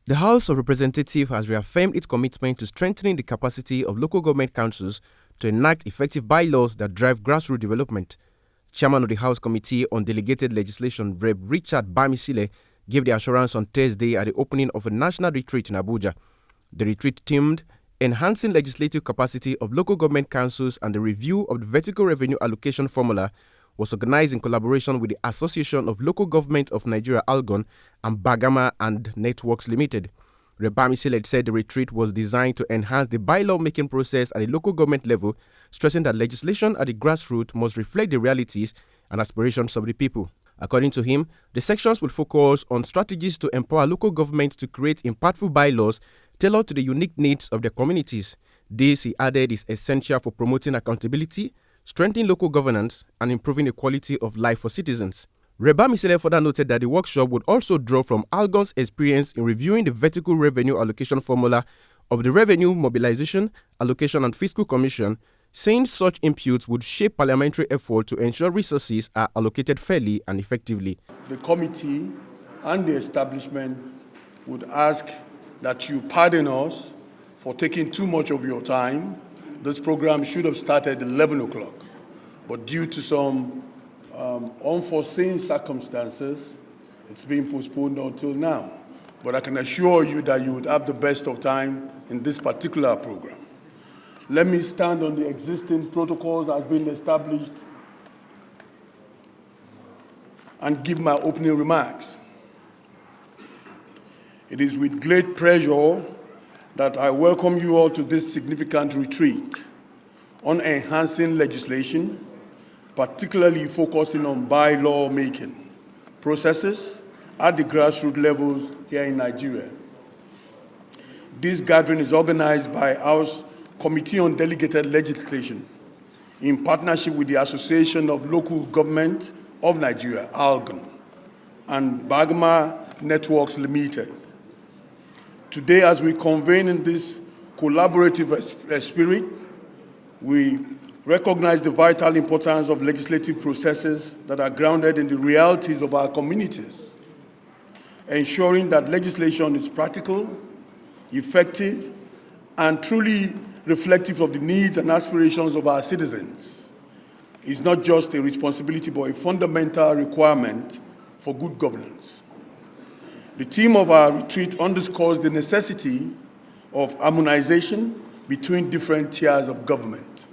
The House of Representatives has reaffirmed its commitment to strengthening the capacity of local government councils to enact effective bylaws that drive grassroots development. Chairman of the House Committee on Delegated Legislation, Rep. Richard Bamisile, gave the assurance on Thursday at the opening of a national retreat in Abuja. The retreat themed Enhancing Legislative Capacity of Local Government Councils and the Review of the Vertical Revenue Allocation Formula was organized in collaboration with the Association of Local Government of Nigeria Algon and Bagama and Networks Limited. Rebami Silet said the retreat was designed to enhance the bylaw making process at the local government level, stressing that legislation at the grassroots must reflect the realities and aspirations of the people. According to him, the sections will focus on strategies to empower local governments to create impactful bylaws tailored to the unique needs of their communities. This, he added, is essential for promoting accountability, strengthening local governance, and improving the quality of life for citizens. Reba Misele further noted that the workshop would also draw from Algon's experience in reviewing the vertical revenue allocation formula of the Revenue Mobilization, Allocation and Fiscal Commission, saying such inputs would shape parliamentary effort to ensure resources are allocated fairly and effectively. The committee and the establishment would ask that you pardon us for taking too much of your time. This program should have started at 11 o'clock, but due to some unforeseen circumstances, it's been postponed until now. But I can assure you that you would have the best of time in this particular program. Let me stand on the existing protocols that have been established and give my opening remarks. It is with great pleasure that I welcome you all to this significant retreat on enhancing legislation, particularly focusing on bylaw making processes at the grassroots levels here in Nigeria. This gathering is organized by our Committee on Delegated Legislation in partnership with the Association of Local Government of Nigeria, ALGON, and Bagama Networks Limited. Today, as we convene in this collaborative spirit, we recognize the vital importance of legislative processes that are grounded in the realities of our communities, ensuring that legislation is practical, effective, and truly reflective of the needs and aspirations of our citizens is not just a responsibility, but a fundamental requirement for good governance. The theme of our retreat underscores the necessity of harmonization between different tiers of government.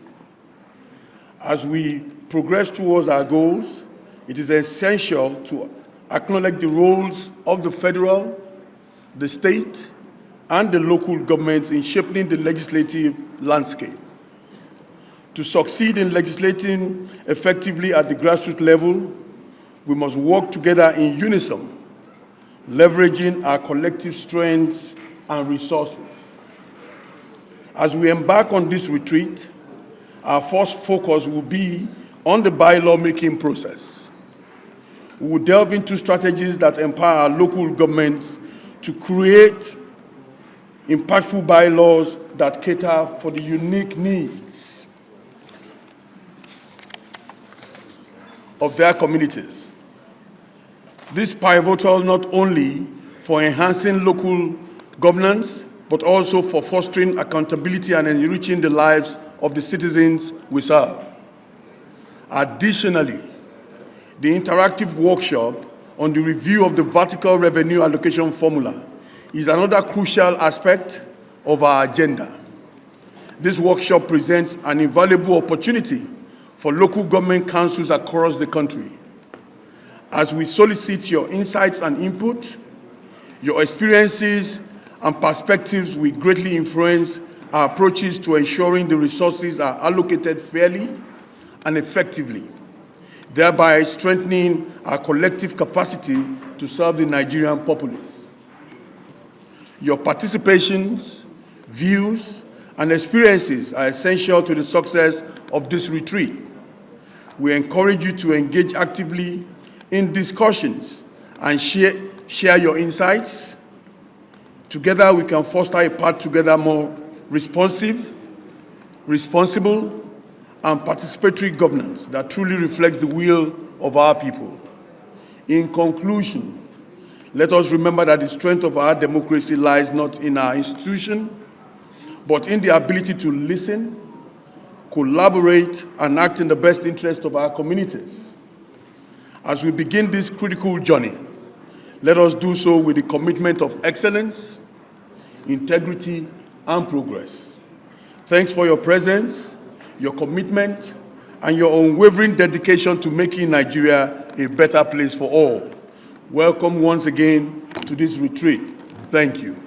As we progress towards our goals, it is essential to acknowledge the roles of the federal, the state, and the local governments in shaping the legislative landscape. To succeed in legislating effectively at the grassroots level, we must work together in unison, leveraging our collective strengths and resources. As we embark on this retreat, our first focus will be on the bylaw making process. We will delve into strategies that empower our local governments to create impactful bylaws that cater for the unique needs of their communities. This is pivotal not only for enhancing local governance, but also for fostering accountability and enriching the lives of the citizens we serve. Additionally, the interactive workshop on the review of the vertical revenue allocation formula is another crucial aspect of our agenda. This workshop presents an invaluable opportunity for local government councils across the country. As we solicit your insights and input, your experiences and perspectives will greatly influence our approaches to ensuring the resources are allocated fairly and effectively, thereby strengthening our collective capacity to serve the Nigerian populace. Your participations, views, and experiences are essential to the success of this retreat. We encourage you to engage actively in discussions and share your insights. Together, we can foster a path together more responsive, responsible, and participatory governance that truly reflects the will of our people. In conclusion, Let us remember that the strength of our democracy lies not in our institution, but in the ability to listen, collaborate, and act in the best interest of our communities. As we begin this critical journey, let us do so with the commitment of excellence, integrity, and progress. Thanks for your presence, your commitment, and your unwavering dedication to making Nigeria a better place for all. Welcome once again to this retreat. Thank you.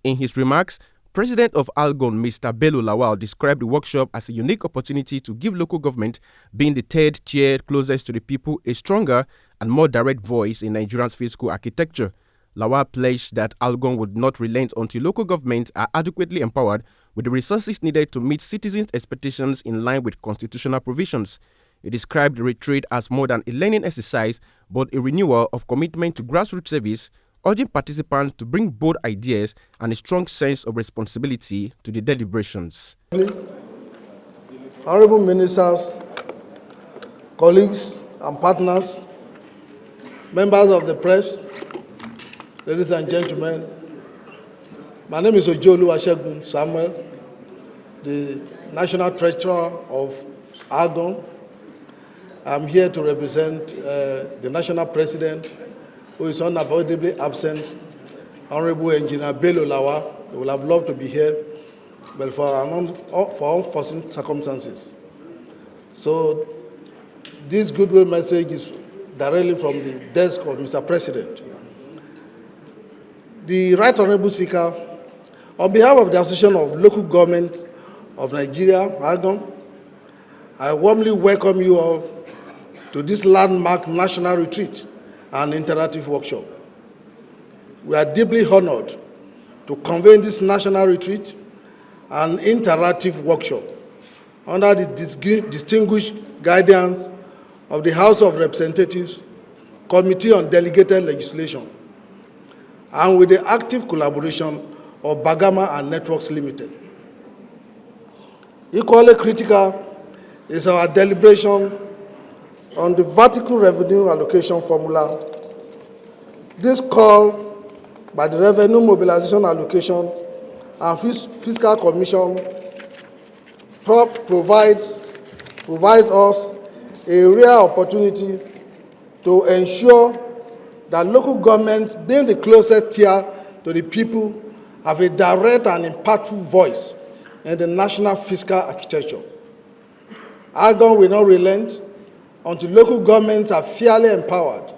In his remarks, President of Algon, Mr. Bello Lawal, described the workshop as a unique opportunity to give local government, being the third tier closest to the people, a stronger and more direct voice in Nigeria's fiscal architecture. Lawal pledged that Algon would not relent until local governments are adequately empowered with the resources needed to meet citizens' expectations in line with constitutional provisions. He described the retreat as more than a learning exercise, but a renewal of commitment to grassroots service, urging participants to bring bold ideas and a strong sense of responsibility to the deliberations. Honorable ministers, colleagues and partners, members of the press, ladies and gentlemen, my name is Ojolu Ashegun Samuel, the National Treasurer of Algon. I'm here to represent the National President, who is unavoidably absent, Honorable Engineer Bello Lawal. He would have loved to be here, but for unforeseen circumstances. So this goodwill message is directly from the desk of Mr. President. The Right Honorable Speaker, on behalf of the Association of Local Governments of Nigeria, Algon, I warmly welcome you all to this landmark national retreat and interactive workshop. We are deeply honored to convene this national retreat and interactive workshop under the distinguished guidance of the House of Representatives Committee on Delegated Legislation and with the active collaboration of Bagama and Networks Limited. Equally critical is our deliberation on the vertical revenue allocation formula. This call by the Revenue Mobilization Allocation and Fiscal Commission provides us a rare opportunity to ensure that local governments, being the closest tier to the people, have a direct and impactful voice in the national fiscal architecture. Algon will not relent until local governments are fairly empowered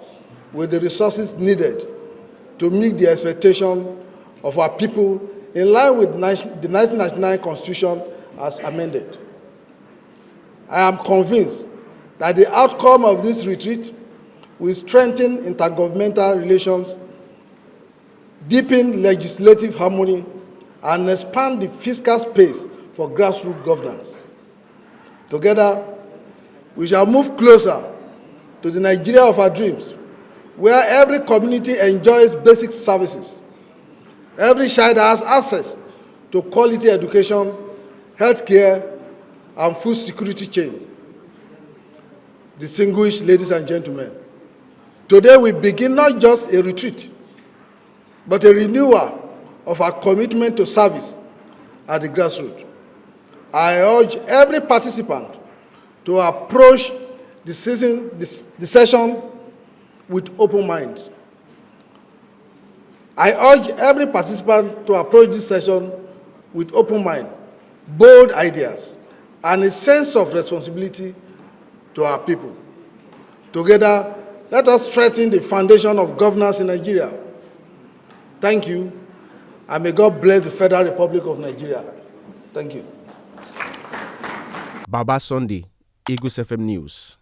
with the resources needed to meet the expectation of our people in line with the 1999 Constitution as amended. I am convinced that the outcome of this retreat will strengthen intergovernmental relations, deepen legislative harmony, and expand the fiscal space for grassroots governance. Together, we shall move closer to the Nigeria of our dreams, where every community enjoys basic services. Every child has access to quality education, healthcare, and food security chain. Distinguished ladies and gentlemen, today we begin not just a retreat, but a renewal of our commitment to service at the grassroots. I urge every participant to approach the session with open minds. I urge every participant to approach this session with open mind, bold ideas, and a sense of responsibility to our people. Together, let us strengthen the foundation of governance in Nigeria. Thank you, and may God bless the Federal Republic of Nigeria. Thank you. Baba Sunday, Eagles FM News.